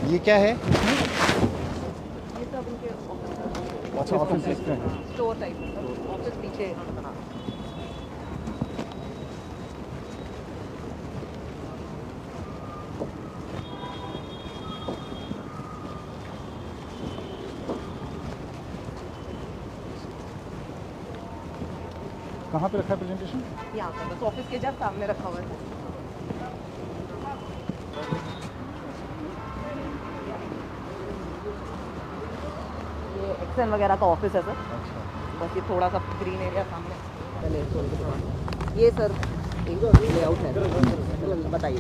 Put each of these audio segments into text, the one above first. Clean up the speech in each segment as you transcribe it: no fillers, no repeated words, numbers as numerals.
ये क्या है? ये सब इनके अच्छा, ऑफिस है। स्टोर टाइप है, ऑफिस पीछे। कहाँ पे रखा है प्रेजेंटेशन? यहाँ पर बस ऑफिस के जस्ट सामने रखा हुआ है। ये एक्सेल वगैरह का ऑफिस है सर। बस ये थोड़ा सा ग्रीन एरिया सामने। चलिए ये सर लेआउट है, बताइए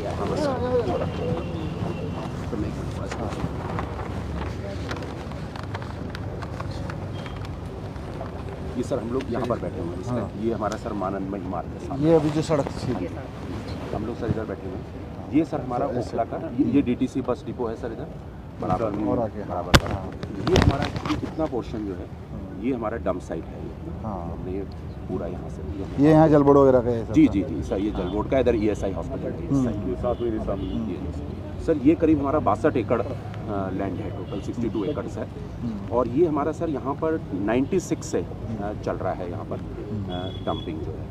ये सर हम लोग यहाँ पर बैठे हुए हैं इस टाइम। ये हमारा सर मानंदमयी मार्ग है सामने। ये अभी जो सड़क थी, हम लोग सर इधर बैठे हुए हैं। ये सर हमारा ओखला का ये डीटीसी बस डिपो है सर इधर बराबर और आगे बराबर का। ये हमारा ये कितना पोर्शन जो है ये हमारा डंप साइट है। हाँ, हमने ये पूरा यहाँ से ये यहाँ जल बोर्ड वगैरह का है? जी जी जी सर, ये जल बोर्ड का इधर ESI हॉस्पिटल है। सर ये करीब हमारा 62 एकड़ लैंड है, टोटल 62 एकड़्स है। और ये हमारा सर यहाँ पर 96 से चल रहा है यहाँ पर डंपिंग जो है।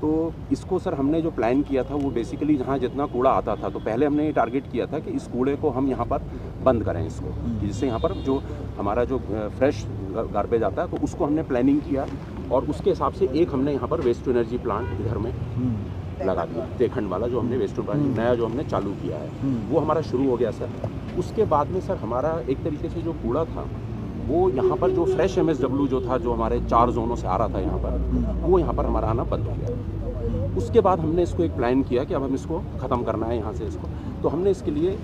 तो इसको सर हमने जो प्लान किया था वो बेसिकली जहाँ जितना कूड़ा आता था तो पहले हमने ये टारगेट किया था कि इस कूड़े को हम यहाँ पर बंद करें इसको, जिससे यहाँ पर जो हमारा जो फ्रेश गार्बेज आता है तो उसको हमने प्लानिंग किया और उसके हिसाब से एक हमने यहाँ पर वेस्ट टू एनर्जी प्लांट इधर में लगा दिया। तेखंड वाला जो हमने वेस्ट टू एनर्जी नया जो हमने चालू किया है वो हमारा शुरू हो गया सर। उसके बाद में सर हमारा एक तरीके से जो कूड़ा था वो यहाँ पर जो फ्रेश MSW जो था जो हमारे 4 जोनों से आ रहा था यहाँ पर वो यहाँ पर हमारा आना बंद हो गया। उसके बाद हमने इसको एक प्लान किया कि अब हम इसको ख़त्म करना है यहाँ से इसको, तो हमने इसके लिए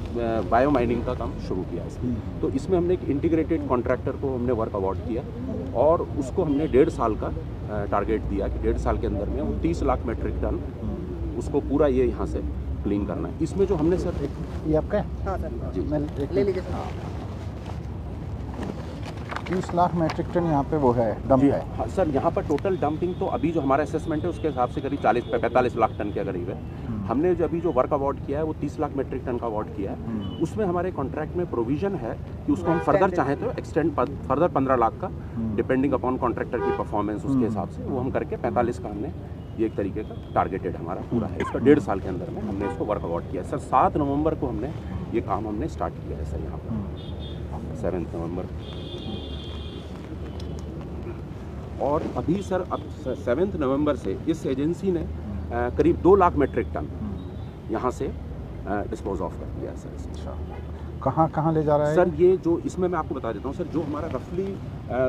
बायो माइनिंग का काम शुरू किया इसमें। तो इसमें हमने एक इंटीग्रेटेड कॉन्ट्रैक्टर को हमने वर्क अवार्ड किया और उसको हमने 1.5 साल का टारगेट दिया कि 1.5 साल के अंदर में वो 30 लाख मेट्रिक टन उसको पूरा ये यहाँ से क्लीन करना है। इसमें जो हमने सर ये आपका है? हाँ सर जी ले लीजिए सर। 30 लाख मेट्रिक टन यहाँ पे वो है डंप है। हाँ सर, यहाँ पर टोटल डंपिंग तो अभी जो हमारा असेसमेंट है उसके हिसाब से करीब 40-45 लाख टन के करीब है। हमने जो अभी जो वर्क अवार्ड किया है वो 30 लाख मेट्रिक टन का अवार्ड किया है। उसमें हमारे कॉन्ट्रैक्ट में प्रोविजन है कि उसको हम फर्दर चाहें तो एक्सटेंड फर्दर 15 लाख का डिपेंडिंग अपॉन कॉन्ट्रैक्टर की परफॉर्मेंस उसके हिसाब से वो हम करके 45 का हमने ये एक तरीके का टारगेटेड हमारा पूरा है। इसका 1.5 साल के अंदर में हमने इसको वर्क अवार्ड किया है सर। 7 नवंबर को हमने ये काम हमने स्टार्ट किया है सर यहाँ पर 7 नवंबर। और अभी सर अब 7 नवंबर से इस एजेंसी ने करीब 2 लाख मेट्रिक टन यहाँ से डिस्पोज ऑफ कर दिया है सर। अच्छा, कहाँ ले जा रहा है सर? ये जो इसमें मैं आपको बता देता हूँ सर, जो हमारा रफली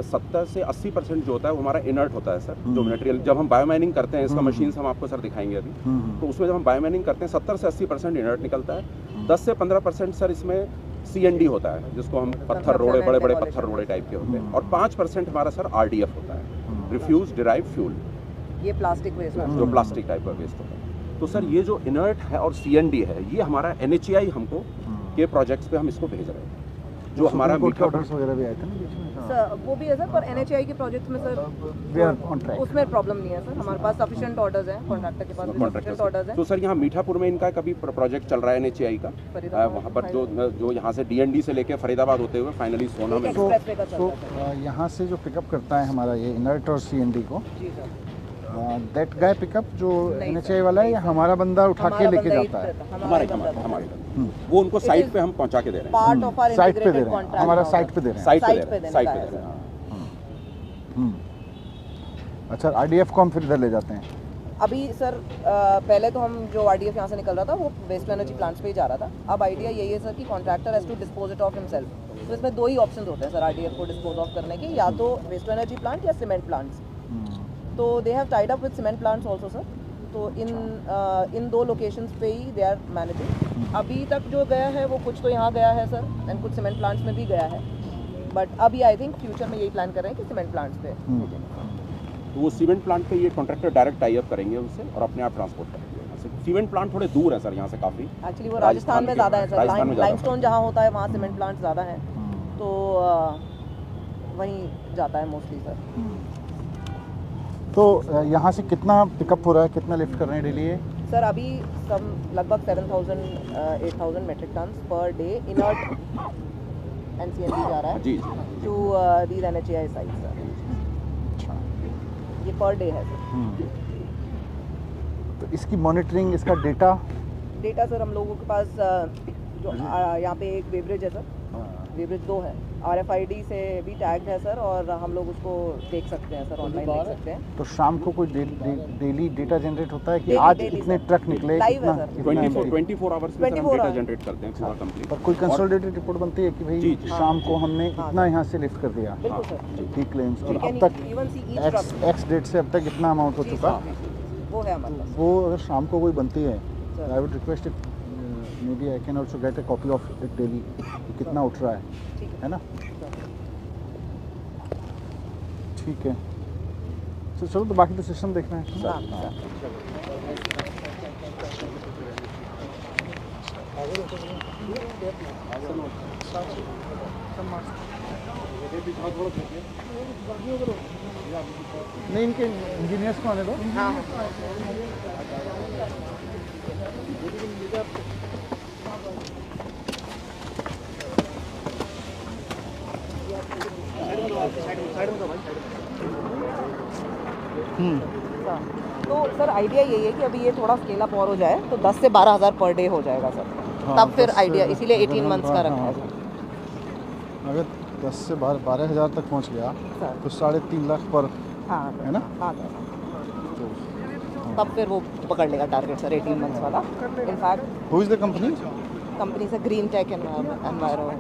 70 से 80% जो होता है वो हमारा इनर्ट होता है सर। जो मटेरियल जब हम बायो माइनिंग करते हैं इसका मशीन्स हम आपको सर दिखाएंगे अभी, तो उसमें जब हम बायो माइनिंग करते हैं 70 से 80% इनर्ट निकलता है। 10 से 15% सर इसमें CND होता है जिसको हम पत्थर रोड़े बड़े बड़े पत्थर रोड़े टाइप के होते हैं। और 5% हमारा सर RDF होता है, रिफ्यूज डिराइव फ्यूल, ये प्लास्टिक वेस्ट जो प्लास्टिक टाइप का वेस्ट होता है। तो सर ये जो इनर्ट है और CND है ये हमारा NHAI हमको के प्रोजेक्ट्स पे हम इसको भेज रहे हैं। जो हमारा मीठा ऑर्डर्स वगैरह भी आए थे ना बीच में? सर वो भी है सर, पर NHAI के प्रोजेक्ट में सर उसमें प्रॉब्लम नहीं है सर। हमारे पास सफिशिएंट ऑर्डर्स हैं, कॉन्ट्रैक्टर के पास सफिशिएंट ऑर्डर्स हैं। तो सर यहाँ मीठापुर में इनका कभी प्रोजेक्ट चल रहा है NHAI का, वहाँ पर जो यहाँ से DND से लेके फरीदाबाद होते हुए फाइनली सोना में। तो यहाँ से जो पिकअप करता है हमारा ये इनर्ट और CND को, दैट गाय पिकअप जो NHAI वाला है या हमारा बंदा उठा के लेके जाता है? हमारे वो उनको साइट पे हम पहुंचा के दे रहे हैं। पार्ट ऑफ आवर साइट पे दे रहे हैं, हमारा साइट पे दे रहे हैं। साइट पे दे रहे हैं। अच्छा, RDF को हम फिर इधर ले जाते हैं? अभी सर पहले तो हम जो RDF यहाँ से निकल रहा था वो वेस्ट टू एनर्जी प्लांट्स पे ही जा रहा था। अब आइडिया यही है सर कि contractor has to dispose it of himself. तो इसमें 2 ही ऑप्शन होते हैं सर RDF को डिस्पोज ऑफ करने के, या तो वेस्ट टू एनर्जी प्लांट या सीमेंट प्लांट्स। तो they have tied up with cement plants also sir. तो इन 2 लोकेशंस पे ही दे आर मैनेजिंग। अभी तक जो गया है वो कुछ तो यहाँ गया है सर एंड कुछ सीमेंट प्लांट्स में भी गया है, बट अभी आई थिंक फ्यूचर में यही प्लान कर रहे हैं कि सीमेंट प्लांट्स पे। तो वो सीमेंट प्लांट पे ये कॉन्ट्रैक्टर डायरेक्ट टाई अप करेंगे उनसे और अपने आप ट्रांसपोर्ट करेंगे यहाँ से। सीमेंट प्लांट थोड़े दूर है सर यहाँ से काफ़ी। एक्चुअली वो राजस्थान में ज़्यादा है सर, लाइमस्टोन जहाँ होता है वहाँ सीमेंट प्लांट ज़्यादा है, तो वहीं जाता है मोस्टली सर। तो यहाँ से कितना पिकअप हो रहा है, कितना लिफ्ट कर रहे हैं डेली? सर अभी सब लगभग 7,000-8,000 metric ton per day inert NCND जा रहा है जी to these NHAI sites sir. अच्छा। ये पर डे है सर। तो इसकी मॉनिटरिंग, इसका डेटा? डेटा सर हम लोगों के पास जो यहाँ पे एक वेब्रिज है सर, वेब्रिज 2 है, RFID से भी टैग्ड है सर, और हम लोग उसको देख सकते हैं सर, ऑनलाइन देख सकते हैं। तो शाम को कोई डेली डेटा जनरेट होता है कि Daily, आज daily, इतने sir. ट्रक निकले, Live है, इतना sir. इतना 24 आवर्स में सर हम 24 डेटा hours. जनरेट करते हैं पूरा कंप्लीट। और कोई कंसोलिडेटेड रिपोर्ट बनती है कि भाई जी, जी। शाम को हमने हाँ, इतना यहाँ से लिफ्ट कर दिया, बिल्कुल सर। ठीक क्लेम्स, और We अब can तक even see each truck. Ex date से अब तक इतना अमाउंट हो जी, चुका, सर, वो है हमारे पास। वो अगर शाम को कोई बनती है Sir. I would request it may be I can also get a copy of it daily, कितना उठ रहा ठीक है ना? ठीक है। तो चलो, तो बाकी तो सिस्टम देखना है। हाँ, सर। नहीं, इनके इंजीनियर्स को आने दो। हाँ तो सर आइडिया यही है कि अभी ये थोड़ा स्केल अप और हो जाए तो 10 से 12,000 पर डे हो जाएगा सर। हाँ, तब फिर 10 से आइडिया, इसीलिए अगर 18 हम मंथ्स का रखा है सर। अगर 10 से 12,000 तक पहुंच गया सर। तो 3.5 लाख पर, हाँ है ना? हाँ सर। तब फिर वो पकड़ लेगा टारगेट सर 18 मंथ्स वाला। In fact who is the company? Company से ग्रीन टेक एनवायरो।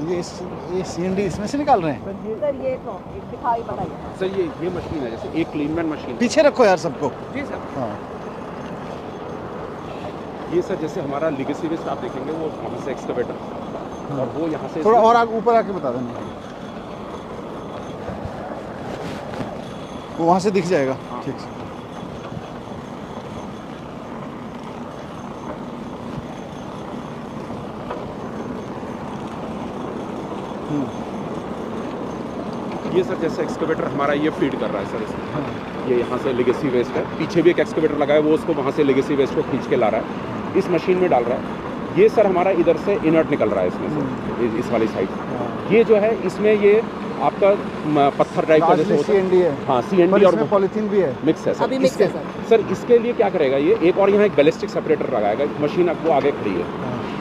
ये CND इसमें से निकाल रहे हैं? सर ये तो दिखाई बताइए। सर ये मशीन है, जैसे एक क्लीनमैन मशीन। पीछे रखो यार सबको। जी सर। हाँ, ये सर जैसे हमारा लिगेसी वेस्ट आप देखेंगे वो वहाँ से एक्सकवेटर, और वो यहाँ से थोड़ा और आगे ऊपर आके बता देना, वो वहाँ से दिख जाएगा। ठीक है। ये सर जैसे एक्सकवेटर हमारा ये फीड कर रहा है सर इसमें, ये यहाँ से लेगेसी वेस्ट है, पीछे भी एक एक्सकवेटर लगा है, वो उसको वहाँ से लेगेसी वेस्ट को खींच के ला रहा है, इस मशीन में डाल रहा है। ये सर हमारा इधर से इनर्ट निकल रहा है इसमें से, इस वाली साइड। ये जो है इसमें ये आपका पत्थर टाइप का जैसे होता है। CND है। हाँ, CND और पॉलीथीन भी है, मिक्स है सर। अभी मिक्स है सर। सर इसके लिए क्या करेगा ये, एक और यहाँ एक बैलिस्टिक सेपरेटर लगाएगा, मशीन आपको आगे खड़ी है,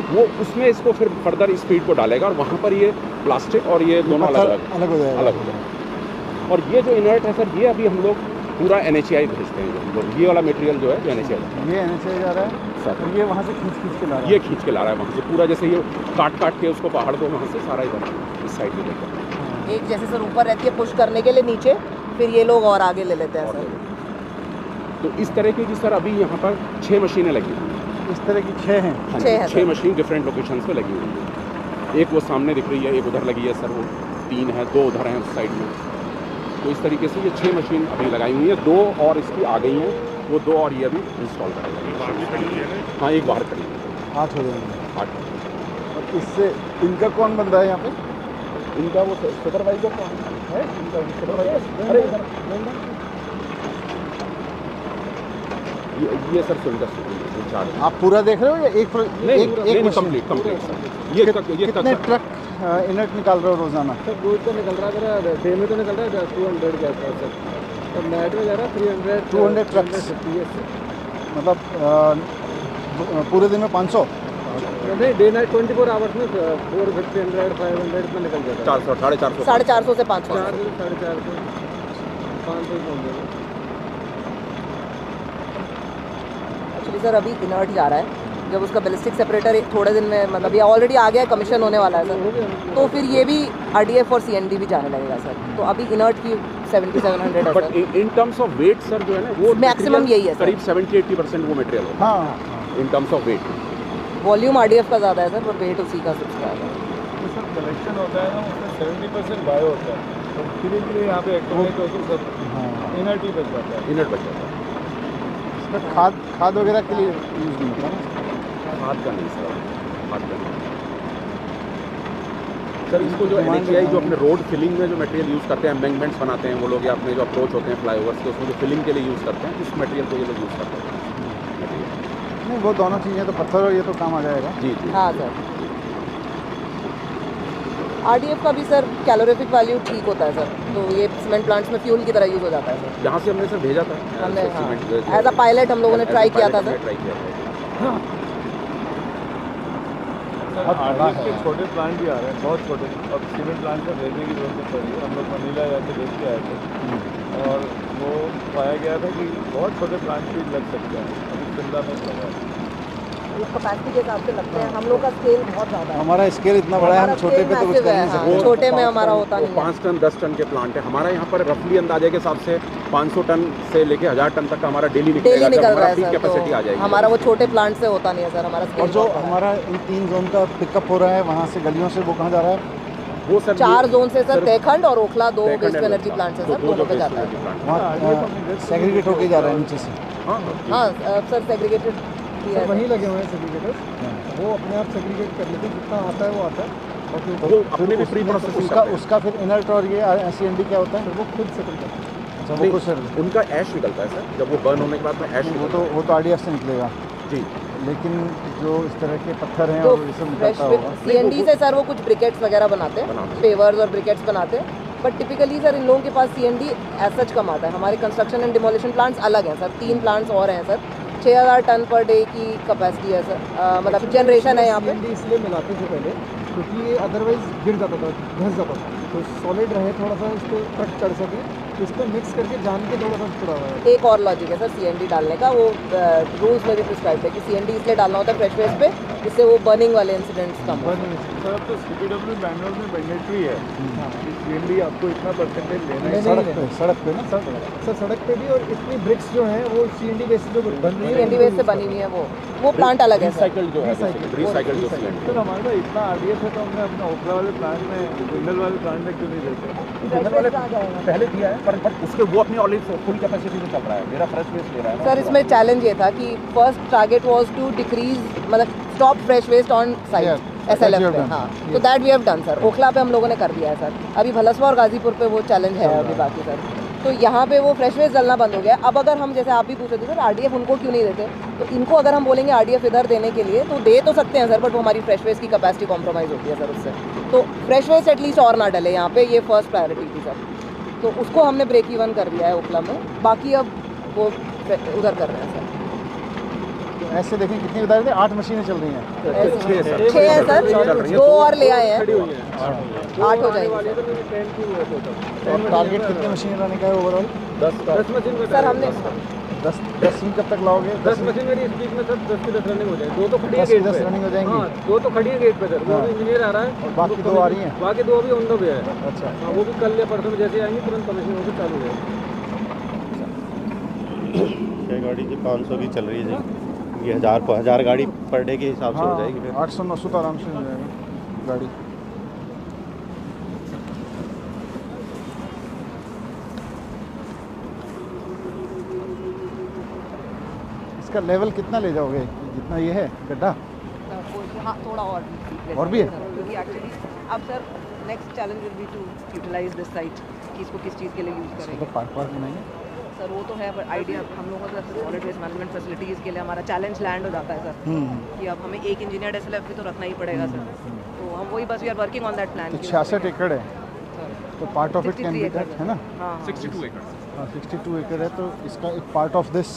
वो उसमें इसको फिर फर्दर स्पीड को डालेगा, और वहाँ पर ये प्लास्टिक और ये दोनों अलग अलग हो जाएगा। अलग हो जाएगा। और ये जो इनर्ट है सर, ये अभी हम लोग पूरा NHAI भेजते हैं, हम लोग ये वाला मटेरियल जो है जो NHAI ये NHAI जा रहा है सर, और ये वहाँ से खींच के ला रहा है। ये खींच के ला रहा है वहाँ से पूरा, जैसे ये काट के उसको पहाड़ को वहाँ से सारा इधर इस साइड में लेकर, एक जैसे सर ऊपर रहती है पुश करने के लिए नीचे, फिर ये लोग और आगे ले लेते हैं सर। तो इस तरह की सर अभी यहाँ पर 6 मशीनें लगी हुई हैं। इस तरह की 6 हैं। हाँ 6 है जी, 6 सर। मशीन डिफरेंट लोकेशन पे लगी हुई है। एक वो सामने दिख रही है, एक उधर लगी है सर, वो 3 है, 2 उधर हैं उस साइड में। तो इस तरीके से ये 6 मशीन अभी लगाई हुई है, 2 और इसकी आ गई हैं, वो 2 और ये अभी इंस्टॉल करेगा। हाँ, एक बाहर खड़ी है। 8 हो जाएंगे। 8। और इससे इनका कौन बंदा है यहाँ पे? इनका वो सुपरवाइजर कौन है? इनका सुपरवाइजर, अरे ये सर सुविधा इंचार्ज। आप पूरा देख रहे हो या एक नहीं, कंप्लीट सर। ये कितने ट्रक इनर्ट निकाल रहे हो रोजाना? सर दूध तो निकल रहा है, मेरा डे में तो निकल रहा है 200 के आसपास सर, और नाइट में जा रहा है 200 ट्रक्स। मतलब पूरे दिन में 500? नहीं, डे नाइट 24 आवर्स में 450, 100, 500 में निकल जाता है। 400, 450, 450 से 500। 400, 450, 500 पहुँच जाएगा। एक्चुअली सर अभी इनर्ट जा रहा है, जब उसका बैलिस्टिक सेपरेटर थोड़े दिन में, मतलब ये ऑलरेडी आ गया है, कमीशन होने वाला है सर, तो फिर ये भी RDF और CND भी जाने लगेगा सर। तो अभी इनर्ट की 7700 है but sir. In terms of weight sir जो है ना, वो मैक्सिमम यही है सर। करीब 70-80% वो मटेरियल होता हाँ, है in terms of weight. Volume RDF का ज़्यादा है सर, पर वेट उसी का सबसे ज़्यादा है। तो सर कलेक्शन होता है ना, उसमें 70% बायो होता है, तो धीरे धीरे यहाँ पे एक्टिवेट होकर सब हाँ। इनर्ट ही बच जाता है। इनर्ट बच जाता है। फिर खाद वगैरह के लिए यूज़ नहीं होता ना? खाद का नहीं सर, खाद का नहीं सर। इसको जो NHAI जो अपने रोड फिलिंग में जो मटेरियल यूज़ करते हैं, एम्बैंकमेंट्स बनाते हैं वो लोग, या अपने जो अप्रोच होते हैं फ्लाईओवर्स के, उसमें जो फिलिंग के लिए यूज़ करते हैं, इस मटेरियल को ये लोग यूज़ करते हैं। नहीं, वो दोनों चीज़ें तो पत्थर और ये तो काम आ जाएगा। जी जी। हाँ सर, RDF का भी सर कैलोरीफिक वैल्यू ठीक होता है सर, तो ये सीमेंट प्लांट्स में फ्यूल की तरह यूज़ हो जाता है सर। यहाँ से हमने सर भेजा था, हमने सीमेंट एज अ पायलट हम लोगों ने ट्राई किया था सर। ट्राई किया था। RDF के छोटे प्लांट भी आ रहे हैं, बहुत छोटे। अब सीमेंट प्लांट का भेजने की जरूरत पड़ी है। हम लोग मनीला जाके देख के आए थे और वो पाया गया था कि बहुत छोटे प्लांट भी लग सकते हैं। अभी शिमला में लगा है। वो कैपेसिटी के हिसाब से लगते हैं, हम लोग का स्केल बहुत ज़्यादा है। हमारा स्केल इतना बड़ा है, हम छोटे पे तो कुछ कर नहीं सकते। छोटे में हमारा होता वो नहीं है। 5 टन 10 टन के प्लांट है हमारा। यहाँ पर रफली अंदाजे के हिसाब से 500 टन से लेके 1000 टन तक का हमारा डेली डेली निकल रहा है सर, कैपेसिटी आ तो जाएगी। हमारा वो छोटे प्लांट से होता नहीं है सर, हमारा और स्केल जो हमारा इन 3 जोन का पिकअप हो रहा है वहाँ से गलियों से, वो कहाँ जा रहा है? वो सर 4 जोन से सर, तेखंड और ओखला 2 तेखंड वेस्ट है, एनर्जी प्लांट से सर, दो दोनों पे waste जाता है। energy plant। वहाँ सेग्रीगेट होके जा रहा है नीचे से। हाँ हाँ सर, सेग्रीगेटेड भी है। वहीं लगे हुए हैं सेग्रीगेटर्स, वो अपने आप सेग्रीगेट कर लेते हैं, जितना आता है वो आता है। और फिर वो अपने भी प्री प्रोसेसिंग उसका फिर इनर्ट और ये SCND क्या होता है? वो खुद सेटल करते हैं। अच्छा, वो कुछ सर, उनका ऐश निकलता है सर, जब वो बर्न होने के बाद में ऐश वो तो RDF से निकलेगा, जी। लेकिन जो इस तरह के पत्थर हैं तो और ये सब निकलता होगा। CND से सर वो कुछ ब्रिकेट्स वगैरह बनाते हैं, पेवर्स और ब्रिकेट्स बनाते हैं। बट टिपिकली सर इन लोगों के पास CND एज सच कम आता है। हमारे कंस्ट्रक्शन एंड डिमोलिशन प्लांट्स अलग हैं सर, 3 प्लांट्स और हैं सर। 6000 टन पर डे की कैपेसिटी है सर, मतलब जनरेशन है यहाँ पे। CND इसलिए मिलाते थे पहले क्योंकि ये अदरवाइज गिर जाता था, घस जाता था, तो सॉलिड रहे, थोड़ा सा इस पर ट्रक चढ़ सके, तो इसको मिक्स करके जान के थोड़ा सा छुड़ा हुआ है। एक और लॉजिक है सर CND डालने का, वो रूल्स में भी प्रिस्क्राइब है कि CND इसलिए डालना होता है फ्रेश वेस्ट पे, जिससे वो बर्निंग वाले इंसिडेंट्स कम हो। सर अब तो CPW बैंगलोर में मैंडेटरी है कि CND आपको इतना परसेंटेज लेना है। सड़क पे ना सर सड़क पे भी, और इतनी ब्रिक्स जो हैं वो CND बेस पे बन रही है। CND वेस्ट से बनी हुई है वो प्लांट अलग है सर। रिसाइकल जो है, रिसाइकल जो CND। सर हमारे पास इतना RDF है तो हमने अपने ओखला वाले प्लांट में, जिंदल वाले प्लांट में क्यों नहीं देते? जिंदल वाले पहले दिया है, पर उसके वो अपनी ऑलरेडी फुल कैपेसिटी से चल रहा है। मेरा फ्रेश वेस्ट ले रहा है सर इसमें चैलेंज ये था कि first target was to decrease, मतलब stop fresh waste on site SLF पे। हाँ, तो that we have done sir. Okhla पे हम लोगों ने कर दिया है सर। अभी भलसवा और गाजीपुर पे वो चैलेंज है अभी बाकी सर। तो यहाँ पे वो फ्रेश वेस्ट डलना बंद हो गया। अब अगर हम, जैसे आप भी पूछ रहे थे सर, RDF उनको क्यों नहीं देते, तो इनको अगर हम बोलेंगे RDF इधर देने के लिए तो दे तो सकते हैं सर, बट वो हमारी फ्रेश वेस्ट की कैपेसिटी कॉम्प्रोमाइज़ होती है सर उससे। तो फ्रेश वेस्ट एटलीस्ट और ना डले यहाँ पे, ये फर्स्ट प्रायोरिटी थी सर। तो उसको हमने ब्रेक इवन कर दिया है ओखला में, बाकी अब वो उधर कर रहे हैं सर। ऐसे देखें कितनी बता रहे थे, 8 मशीनें चल रही हैं। 6 है सर, 2 और ले आए हैं, 8 हो जाएंगे और टारगेट कितने मशीनें लाने का है ओवरऑल? 10 machine sir. हमने 10 कब तक लाओगे? 10 मशीन मेरी इस वीक में सर 10 की 10 रनिंग हो जाएगी। 2 तो खड़ी है 10 की गेट 10 पे। रनिंग हो जाएंगी। हाँ, 2 तो खड़ी है गेट पे सर, वो हाँ। इंजीनियर आ रहा है और बाकी 2 आ रही हैं? बाकी 2 अभी ऑन द वे है। अच्छा, हाँ, वो भी कल या परसों में जैसे आएंगे तुरंत कमीशन होकर चालू हो जाएगी। गाड़ी जी 500 की चल रही है जी, ये 1000 गाड़ी पर डे के हिसाब से हो जाएगी फिर। 800-900 तो आराम से हो जाएगा गाड़ी। इसका लेवल कितना ले जाओगे? जितना ये है गड्ढा? हाँ, थोड़ा और भी है? क्योंकि एक्चुअली अब sir next challenge will be to utilise this site, कि इसको किस चीज़ के लिए यूज़ इसको करेंगे तो पार्क बनाएंगे सर। वो तो है, बट आइडिया हम लोगों को तो सॉलिड वेस्ट मैनेजमेंट फैसिलिटीज़ के लिए हमारा चैलेंज लैंड हो जाता है सर, कि अब हमें एक इंजीनियर SLF भी तो रखना ही पड़ेगा सर। तो हम वही बस we are working on that plan. तो 66 एकड़ है, तो part of it can be that, है ना? हाँ 62 एकड़। हाँ, 62 एकड़ है, तो इसका एक part of this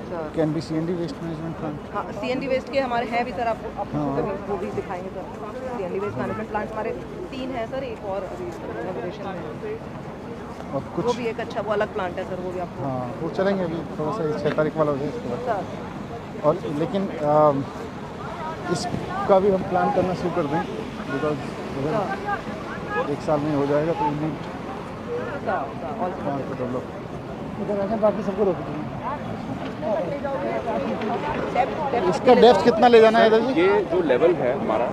sir. Can be CND waste management plant. हाँ, CND वेस्ट के हमारे हैं भी सर, आपको हाँ। कभी वो भी दिखाएंगे sir. CND waste management plants हमारे 3 हैं सर, एक और अभी इनॉग्रेशन में, और वो कुछ, भी एक अच्छा, वो अलग प्लांट है सर, वो भी आपको हाँ वो चलेंगे अभी, थोड़ा सा 6 तारीख वाला हो जाए इसके बाद। सर। और लेकिन इसका भी हम प्लान करना शुरू कर दें, बिकॉज अगर 1 साल में हो जाएगा तो इन सर, डेवलप। इधर आके बाकी सबको रोक देंगे। इसका डेप्थ कितना ले जाना है इधर जी? ये जो लेवल है हमारा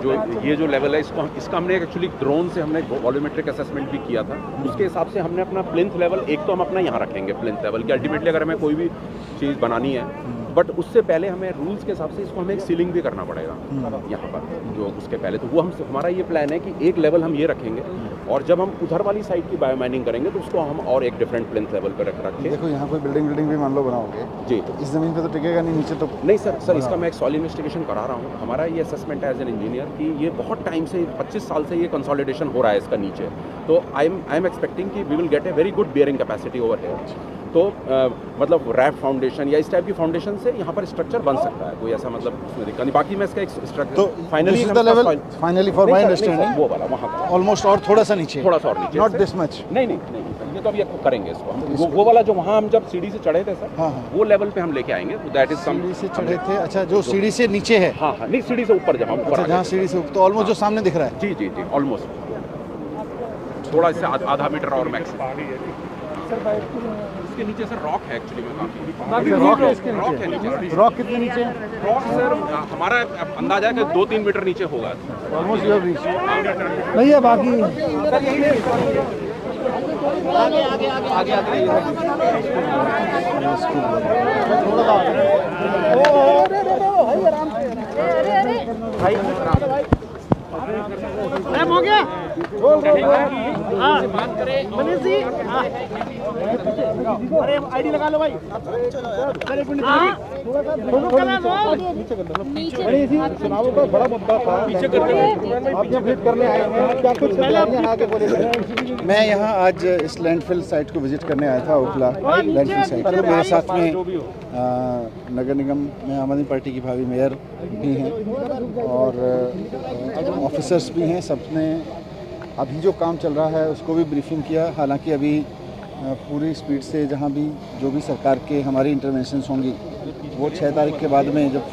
जो ये जो लेवल है इसका हमने एक्चुअली ड्रोन से हमने वॉल्यूमेट्रिक असेसमेंट भी किया था। उसके हिसाब से हमने अपना प्लिंथ लेवल एक तो हम अपना यहाँ रखेंगे प्लिंथ लेवल कि अल्टीमेटली अगर हमें कोई भी चीज़ बनानी है, बट उससे पहले हमें रूल्स के हिसाब से इसको हमें एक सीलिंग भी करना पड़ेगा यहाँ पर जो उसके पहले। तो वो हमारा ये प्लान है कि एक लेवल हम ये रखेंगे और जब हम उधर वाली साइड की बायोमाइनिंग करेंगे तो उसको हम और एक डिफरेंट प्लिंथ लेवल पर रखें। देखो यहाँ कोई बिल्डिंग भी मान लो बनाओगे जी, तो इस ज़मीन पे तो टिकेगा नहीं, नीचे तो नहीं सर इसका मैं एक सॉइल इन्वेस्टिगेशन करा रहा हूँ। हमारा ये असेसमेंट है एज एन इंजीनियर कि ये बहुत टाइम से 25 साल से ये कंसोलिडेशन हो रहा है इसका नीचे, तो आई एम एक्सपेक्टिंग कि we will get a very good bearing capacity over here. तो मतलब रैप फाउंडेशन या इस टाइप की फाउंडेशन से यहाँ पर स्ट्रक्चर बन सकता है, कोई ऐसा मतलब उसमें दिक्कत नहीं। बाकी मैं इसका एक स्ट्रक्चर तो finally finally for my understanding वो वाला वहाँ का ऑलमोस्ट और थोड़ा सा नीचे, थोड़ा सा और नीचे, नॉट दिस मच। नहीं ये तो अभी करेंगे इसको हम। वो वाला जो वहाँ हम जब सीढ़ी से चढ़े थे सर, हाँ। वो लेवल पे हम लेके आएंगे। दैट इज सीढ़ी से चढ़े थे, अच्छा जो सीढ़ी से नीचे है, हाँ नहीं सीढ़ी से ऊपर जब हम ऊपर जहाँ सीढ़ी से तो ऑलमोस्ट जो सामने दिख रहा है जी ऑलमोस्ट थोड़ा इससे आधा मीटर और मैक्स। इसके नीचे सर रॉक है एक्चुअली में काफी रॉक है इसके रॉक है नीचे। नीचे। रॉक कितने नीचे है? रॉक सर हमारा अंदाजा है कि 2-3 मीटर नीचे होगा। Almost you have reached. भैया बाकी हो गया मनीष जी, अरे आईडी लगा लो भाई। चुनावों का बड़ा मुद्दा था, आप यहाँ विजिट करने आए हैं, क्या कुछ आगे बोले? मैं यहाँ आज इस लैंडफिल साइट को विजिट करने आया था, ओखला लैंडफिल साइट पर। मेरे साथ में नगर निगम में आम आदमी पार्टी की भावी मेयर भी हैं और ऑफिसर्स भी हैं। सबने अभी जो काम चल रहा है उसको भी ब्रीफिंग किया। हालांकि अभी पूरी स्पीड से जहाँ भी जो भी सरकार के हमारी इंटरवेंशंस होंगी वो 6 तारीख के बाद में जब